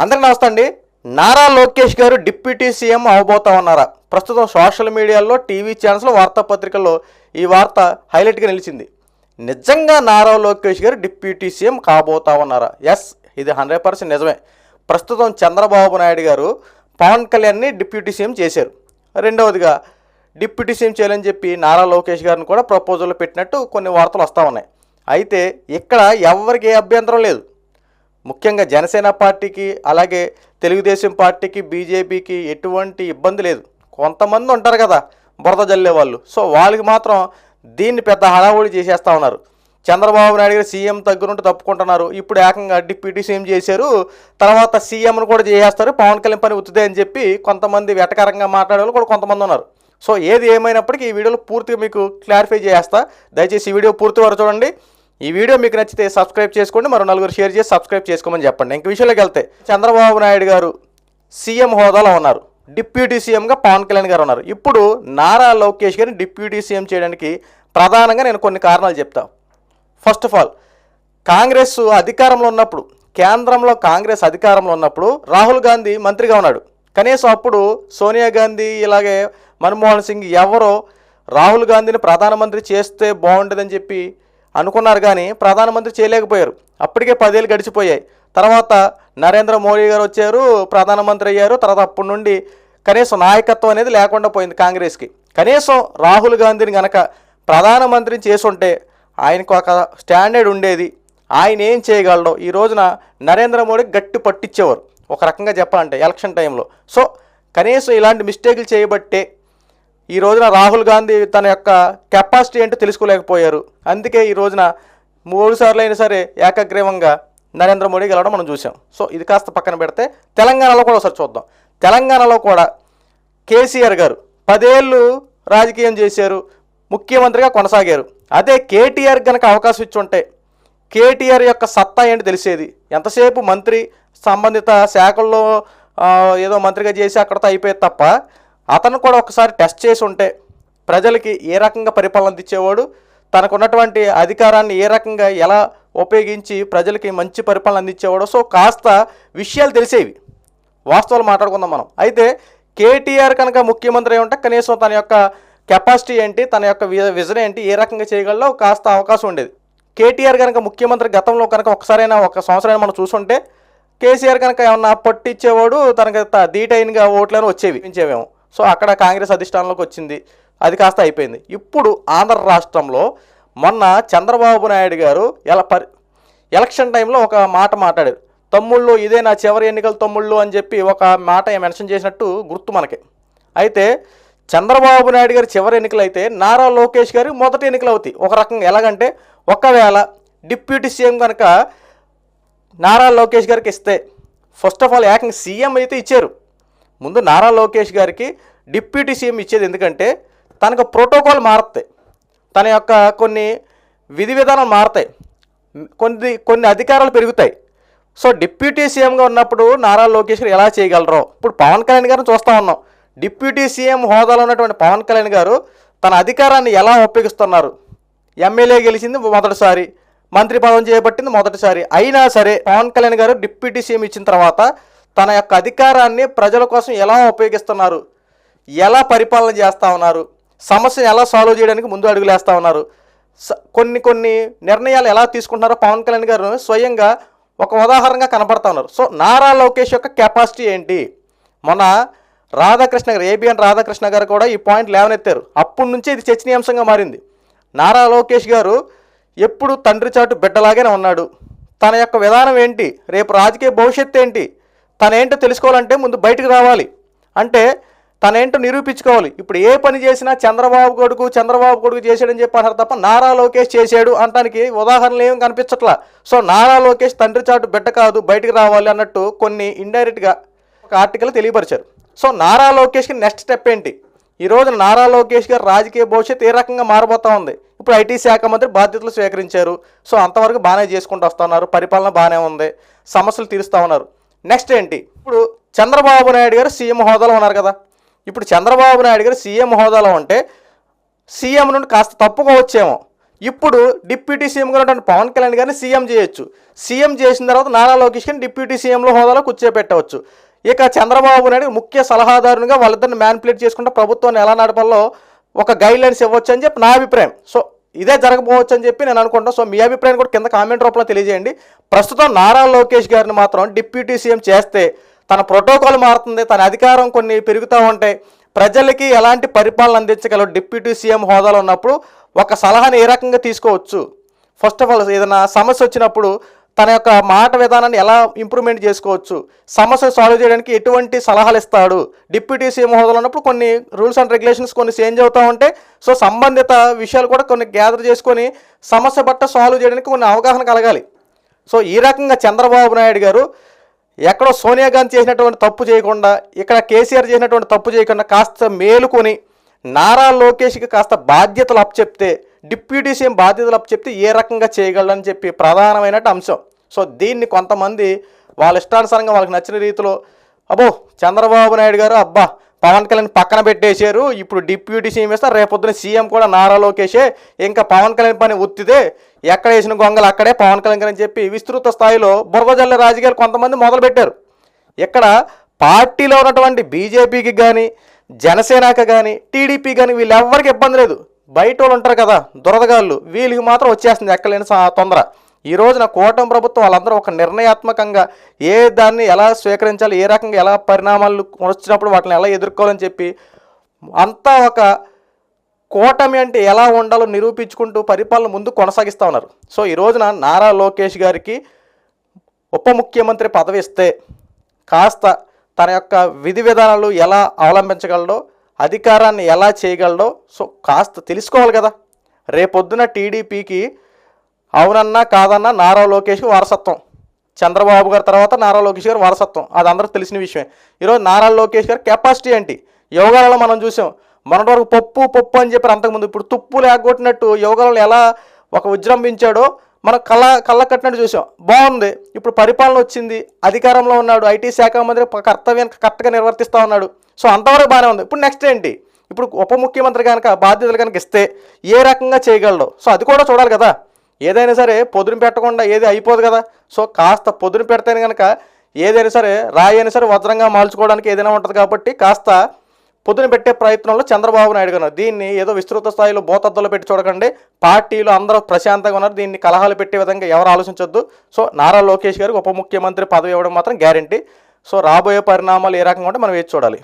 అందరికీ నమస్తే అండి. నారా లోకేష్ గారు డిప్యూటీ సీఎం అవబోతా ఉన్నారా? ప్రస్తుతం సోషల్ మీడియాలో, టీవీ ఛానల్స్లో, వార్తాపత్రికల్లో ఈ వార్త హైలైట్గా నిలిచింది. నిజంగా నారా లోకేష్ గారు డిప్యూటీ సీఎం కాబోతా ఉన్నారా? ఎస్, ఇది 100% నిజమే. ప్రస్తుతం చంద్రబాబు నాయుడు గారు పవన్ కళ్యాణ్ని డిప్యూటీ సీఎం చేశారు. రెండవదిగా డిప్యూటీ సీఎం చేయాలని చెప్పి నారా లోకేష్ గారిని కూడా ప్రపోజల్ పెట్టినట్టు కొన్ని వార్తలు వస్తూ ఉన్నాయి. అయితే ఇక్కడ ఎవరికి ఏ అభ్యంతరం లేదు. ముఖ్యంగా జనసేన పార్టీకి, అలాగే తెలుగుదేశం పార్టీకి, బీజేపీకి ఎటువంటి ఇబ్బంది లేదు. కొంతమంది ఉంటారు కదా బురద జల్లే వాళ్ళు, సో వాళ్ళకి మాత్రం దీన్ని పెద్ద హడావుడి చేసేస్తూ ఉన్నారు. చంద్రబాబు నాయుడు గారు సీఎం దగ్గరుంటే తప్పుకుంటున్నారు, ఇప్పుడు ఏకంగా డిప్యూటీ సీఎం చేశారు, తర్వాత సీఎంను కూడా చేసేస్తారు, పవన్ కళ్యాణ్ పని ఉత్తుదే అని చెప్పి కొంతమంది వెటకారంగా మాట్లాడే వాళ్ళు కూడా కొంతమంది ఉన్నారు. సో ఏది ఏమైనప్పటికీ ఈ వీడియోలో పూర్తిగా మీకు క్లారిఫై చేస్తా. దయచేసి ఈ వీడియో పూర్తి వరకు చూడండి. ఈ వీడియో మీకు నచ్చితే సబ్స్క్రైబ్ చేసుకోండి, మరో నలుగురు షేర్ చేసి సబ్స్క్రైబ్ చేసుకోమని చెప్పండి. ఇంక విషయంలోకి వెళ్తే, చంద్రబాబు నాయుడు గారు సీఎం హోదాలో ఉన్నారు, డిప్యూటీ సీఎంగా పవన్ కళ్యాణ్ గారు ఉన్నారు. ఇప్పుడు నారా లోకేష్ గారిని డిప్యూటీ సీఎం చేయడానికి ప్రధానంగా నేను కొన్ని కారణాలు చెప్తా. ఫస్ట్ ఆఫ్ ఆల్, కాంగ్రెస్ అధికారంలో ఉన్నప్పుడు, కేంద్రంలో కాంగ్రెస్ అధికారంలో ఉన్నప్పుడు రాహుల్ గాంధీ మంత్రిగా ఉన్నాడు. కనీసం అప్పుడు సోనియా గాంధీ, ఇలాగే మన్మోహన్ సింగ్ ఎవరో రాహుల్ గాంధీని ప్రధానమంత్రి చేస్తే బాగుంటుందని చెప్పి అనుకున్నారు, కానీ ప్రధానమంత్రి చేయలేకపోయారు. అప్పటికే 10 ఏళ్ళు గడిచిపోయాయి. తర్వాత నరేంద్ర మోడీ గారు వచ్చారు, ప్రధానమంత్రి అయ్యారు. తర్వాత అప్పటి నుండి కనీసం నాయకత్వం అనేది లేకుండా పోయింది కాంగ్రెస్కి. కనీసం రాహుల్ గాంధీని కనుక ప్రధానమంత్రిని చేసుంటే ఆయనకు ఒక స్టాండర్డ్ ఉండేది, ఆయన ఏం చేయగలడో ఈ రోజున నరేంద్ర మోడీకి గట్టి పట్టించేవారు ఒక రకంగా చెప్పాలంటే ఎలక్షన్ టైంలో. సో కనీసం ఇలాంటి మిస్టేకులు చేయబట్టే ఈ రోజున రాహుల్ గాంధీ తన యొక్క కెపాసిటీ ఏంటో తెలుసుకోలేకపోయారు. అందుకే ఈ రోజున 3 సార్లు అయినా సరే ఏకగ్రీవంగా నరేంద్ర మోడీ గెలవడం మనం చూసాం. సో ఇది కాస్త పక్కన పెడితే తెలంగాణలో కూడా ఒకసారి చూద్దాం. తెలంగాణలో కూడా కేసీఆర్ గారు 10 ఏళ్ళు రాజకీయం చేశారు, ముఖ్యమంత్రిగా కొనసాగారు. అదే కేటీఆర్ కనుక అవకాశం ఇచ్చి ఉంటే కేటీఆర్ యొక్క సత్తా ఏంటి తెలిసేది. ఎంతసేపు మంత్రి సంబంధిత శాఖల్లో ఏదో మంత్రిగా చేసి అక్కడితో అయిపోయేది తప్ప, అతను కూడా ఒకసారి టెస్ట్ చేసి ఉంటే ప్రజలకి ఏ రకంగా పరిపాలన అందించేవాడు, తనకున్నటువంటి అధికారాన్ని ఏ రకంగా ఎలా ఉపయోగించి ప్రజలకి మంచి పరిపాలన అందించేవాడు, సో కాస్త విషయాలు తెలిసేవి. వాస్తవాలు మాట్లాడుకుందాం మనం. అయితే కేటీఆర్ కనుక ముఖ్యమంత్రి అయి ఉంటే కనీసం తన యొక్క కెపాసిటీ ఏంటి, తన యొక్క విజన్ ఏంటి, ఏ రకంగా చేయగలదో కాస్త అవకాశం ఉండేది. కేటీఆర్ కనుక ముఖ్యమంత్రి గతంలో కనుక ఒకసారైనా, ఒక సంవత్సరం మనం చూసుంటే కేసీఆర్ కనుక ఏమన్నా పట్టించేవాడు, తనకి ధీటైనగా ఓట్లను వచ్చేవేమో. సో అక్కడ కాంగ్రెస్ అధిష్టానంలోకి వచ్చింది, అది కాస్త అయిపోయింది. ఇప్పుడు ఆంధ్ర రాష్ట్రంలో మొన్న చంద్రబాబు నాయుడు గారు ఎలక్షన్ టైంలో ఒక మాట మాట్లాడారు. తమ్ముళ్ళు ఇదే నా చివరి ఎన్నికల తమ్ముళ్ళు అని చెప్పి ఒక మాట మెన్షన్ చేసినట్టు గుర్తు మనకి. అయితే చంద్రబాబు నాయుడు గారి చివరి ఎన్నికలు అయితే నారా లోకేష్ గారి మొదటి ఎన్నికలు అవుతాయి ఒక రకంగా. ఎలాగంటే ఒకవేళ డిప్యూటీ సీఎం కనుక నారా లోకేష్ గారికి ఇస్తే, ఫస్ట్ ఆఫ్ ఆల్ ఏకంగా సీఎం అయితే ఇచ్చారు, ముందు నారా లోకేష్ గారికి డిప్యూటీ సీఎం ఇచ్చేది. ఎందుకంటే తనకు ప్రోటోకాల్ మారుతాయి, తన యొక్క కొన్ని విధి విధానాలు మారుతాయి, కొన్ని అధికారాలు పెరుగుతాయి. సో డిప్యూటీ సీఎంగా ఉన్నప్పుడు నారా లోకేష్ గారు ఎలా చేయగలరో ఇప్పుడు పవన్ కళ్యాణ్ గారిని చూస్తూ ఉన్నాం. డిప్యూటీ సీఎం హోదాలో ఉన్నటువంటి పవన్ కళ్యాణ్ గారు తన అధికారాన్ని ఎలా ఉపయోగిస్తున్నారు. ఎమ్మెల్యే గెలిచింది మొదటిసారి, మంత్రి పదవి చేపట్టింది మొదటిసారి. అయినా సరే పవన్ కళ్యాణ్ గారు డిప్యూటీ సీఎం ఇచ్చిన తర్వాత తన యొక్క అధికారాన్ని ప్రజల కోసం ఎలా ఉపయోగిస్తున్నారు, ఎలా పరిపాలన చేస్తూ ఉన్నారు, సమస్యను ఎలా సాల్వ్ చేయడానికి ముందు అడుగులు వేస్తూ ఉన్నారు, కొన్ని నిర్ణయాలు ఎలా తీసుకుంటున్నారో పవన్ కళ్యాణ్ గారు స్వయంగా ఒక ఉదాహరణగా కనపడతా ఉన్నారు. సో నారా లోకేష్ యొక్క కెపాసిటీ ఏంటి? మొన్న రాధాకృష్ణ గారు, ఏబిఎన్ రాధాకృష్ణ గారు కూడా ఈ పాయింట్ లేవనెత్తారు. అప్పటి నుంచే ఇది చర్చనీయాంశంగా మారింది. నారా లోకేష్ గారు ఎప్పుడు తండ్రి చాటు బిడ్డలాగానే ఉన్నాడు. తన యొక్క విధానం ఏంటి, రేపు రాజకీయ భవిష్యత్తు ఏంటి, తనేంటో తెలుసుకోవాలంటే ముందు బయటకు రావాలి, అంటే తనేంటో నిరూపించుకోవాలి. ఇప్పుడు ఏ పని చేసినా చంద్రబాబు కొడుకు చేశాడని చెప్పి అంటారు తప్ప నారా లోకేష్ చేశాడు అనడానికి ఉదాహరణలు ఏమి కనిపించట్లా. సో నారా లోకేష్ తండ్రి చాటు బిడ్డ కాదు, బయటకు రావాలి అన్నట్టు కొన్ని ఇండైరెక్ట్గా ఒక ఆర్టికల్ తెలియపరిచారు. సో నారా లోకేష్కి నెక్స్ట్ స్టెప్ ఏంటి? ఈ రోజు నారా లోకేష్ గారు రాజకీయ భవిష్యత్తు ఏ రకంగా మారబోతూ ఉంది. ఇప్పుడు ఐటీ శాఖ మంత్రి బాధ్యతలు స్వీకరించారు. సో అంతవరకు బాగానే చేసుకుంటూ వస్తున్నారు, పరిపాలన బాగానే ఉంది, సమస్యలు తీరుస్తూ ఉన్నారు. నెక్స్ట్ ఏంటి? ఇప్పుడు చంద్రబాబు నాయుడు గారు సీఎం హోదాలో ఉన్నారు కదా. ఇప్పుడు చంద్రబాబు నాయుడు గారు సీఎం హోదాలో ఉంటే సీఎం నుండి కాస్త తప్పుకోవచ్చేమో. ఇప్పుడు డిప్యూటీ సీఎంగా ఉన్నటువంటి పవన్ కళ్యాణ్ గారిని సీఎం చేయొచ్చు. సీఎం చేసిన తర్వాత నారా లోకేష్ గారిని డిప్యూటీ సీఎంలో హోదాలో కూర్చోబెట్టవచ్చు. ఇక చంద్రబాబు నాయుడు ముఖ్య సలహాదారునిగా వాళ్ళిద్దరిని మ్యానిపులేట్ చేసుకుంటే ప్రభుత్వాన్ని ఎలా నడపాలో ఒక గైడ్ లైన్స్ ఇవ్వచ్చు అని చెప్పి నా అభిప్రాయం. సో ఇదే జరగబోవచ్చు అని చెప్పి నేను అనుకుంటాను. సో మీ అభిప్రాయం కూడా కింద కామెంట్ రూపంలో తెలియజేయండి. ప్రస్తుతం నారా లోకేష్ గారిని మాత్రం డిప్యూటీ సీఎం చేస్తే తన ప్రోటోకాల్ మారుతుంది, తన అధికారం కొన్ని పెరుగుతూ ఉంటాయి, ప్రజలకి ఎలాంటి పరిపాలన అందించగలరు డిప్యూటీ సీఎం హోదాలో ఉన్నప్పుడు ఒక సలహాని ఏ రకంగా తీసుకోవచ్చు. ఫస్ట్ ఆఫ్ ఆల్ ఏదైనా సమస్య వచ్చినప్పుడు తన యొక్క మాట విధానాన్ని ఎలా ఇంప్రూవ్మెంట్ చేసుకోవచ్చు, సమస్య సాల్వ్ చేయడానికి ఎటువంటి సలహాలు ఇస్తాడు. డిప్యూటీ సీఎం హోదాలో ఉన్నప్పుడు కొన్ని రూల్స్ అండ్ రెగ్యులేషన్స్ కొన్ని చేంజ్ అవుతూ ఉంటాయి. సో సంబంధిత విషయాలు కూడా కొన్ని గ్యాదర్ చేసుకొని సమస్య పట్ల సాల్వ్ చేయడానికి కొన్ని అవగాహన కలగాలి. సో ఈ రకంగా చంద్రబాబు నాయుడు గారు ఎక్కడో సోనియా గాంధీ చేసినటువంటి తప్పు చేయకుండా, ఇక్కడ కేసీఆర్ చేసినటువంటి తప్పు చేయకుండా కాస్త మేలుకొని నారా లోకేష్కి కాస్త బాధ్యతలు అప్పచెప్తే, డిప్యూటీ సీఎం బాధ్యతలు అప్పచెప్తే ఏ రకంగా చేయగలరని చెప్పి ప్రధానమైన అంశం. సో దీన్ని కొంతమంది వాళ్ళ ఇష్టానుసారంగా వాళ్ళకి నచ్చిన రీతిలో అబ్బో చంద్రబాబు నాయుడు గారు అబ్బా పవన్ కళ్యాణ్ పక్కన పెట్టేశారు, ఇప్పుడు డిప్యూటీ సీఎం వేస్తారు, రేపొద్దున సీఎం కూడా నారా లోకేషే, ఇంకా పవన్ కళ్యాణ్ పని ఉత్తిదే, ఎక్కడ వేసిన గొంగలు అక్కడే పవన్ కళ్యాణ్ అని చెప్పి విస్తృత స్థాయిలో బురదజల్ల రాజకీయాలు కొంతమంది మొదలుపెట్టారు. ఇక్కడ పార్టీలో ఉన్నటువంటి బీజేపీకి కానీ, జనసేనకి కానీ, టీడీపీ కానీ వీళ్ళెవ్వరికి ఇబ్బంది లేదు. బయట వాళ్ళు ఉంటారు కదా దురదగాళ్ళు, వీళ్ళకి మాత్రం వచ్చేస్తుంది ఎక్కలేని తొందర. ఈ రోజున కూటమి ప్రభుత్వం వాళ్ళందరూ ఒక నిర్ణయాత్మకంగా ఏ దాన్ని ఎలా స్వీకరించాలి, ఏ రకంగా ఎలా పరిణామాలు వచ్చినప్పుడు వాటిని ఎలా ఎదుర్కోవాలని చెప్పి అంతా ఒక కూటమి అంటే ఎలా ఉండాలో నిరూపించుకుంటూ పరిపాలన ముందు కొనసాగిస్తూ ఉన్నారు. సో ఈ రోజున నారా లోకేష్ గారికి ఉప ముఖ్యమంత్రి పదవి ఇస్తే కాస్త తన యొక్క విధి విధానాలు ఎలా అవలంబించగలడో, అధికారాన్ని ఎలా చేయగలడో సో కాస్త తెలుసుకోవాలి కదా. రేపొద్దున టీడీపీకి అవునన్నా కాదన్నా నారా లోకేష్కి వారసత్వం, చంద్రబాబు గారి తర్వాత నారా లోకేష్ గారు వారసత్వం, అది అందరూ తెలిసిన విషయమే. ఈరోజు నారా లోకేష్ గారి కెపాసిటీ ఏంటి యోగాలలో మనం చూసాం. మొన్నటి వరకు పప్పు అని చెప్పారు అంతకుముందు, ఇప్పుడు తుప్పు లేకొట్టినట్టు యోగాలలో ఎలా ఒక విజృంభించాడో మనం కళ్ళ కట్టినట్టు చూసాం. బాగుంది, ఇప్పుడు పరిపాలన వచ్చింది, అధికారంలో ఉన్నాడు, ఐటీ శాఖ మంత్రి కర్తవ్యాన్ని కరెక్ట్గా నిర్వర్తిస్తూ ఉన్నాడు. సో అంతవరకు బాగానే ఉంది. ఇప్పుడు నెక్స్ట్ ఏంటి, ఇప్పుడు ఉప ముఖ్యమంత్రి కనుక బాధ్యతలు కనుక ఇస్తే ఏ రకంగా చేయగలడు, సో అది కూడా చూడాలి కదా. ఏదైనా సరే పొదును పెట్టకుండా ఏది అయిపోదు కదా. సో కాస్త పొదును పెడితేనే కనుక ఏదైనా సరే రాయి అయినా సరే వజ్రంగా మార్చుకోవడానికి ఏదైనా ఉంటుంది. కాబట్టి కాస్త పొదును పెట్టే ప్రయత్నంలో చంద్రబాబు నాయుడు గారు దీన్ని ఏదో విస్తృత స్థాయిలో బోతద్దులో పెట్టి చూడకండి. పార్టీలు అందరూ ప్రశాంతంగా ఉన్నారు, దీన్ని కలహాలు పెట్టే విధంగా ఎవరు ఆలోచించొద్దు. సో నారా లోకేష్ గారికి ఉప ముఖ్యమంత్రి పదవి ఇవ్వడం మాత్రం గ్యారంటీ. సో రాబోయే పరిణామాలు ఏ రకంగా ఉంటే మనం వేచి చూడాలి.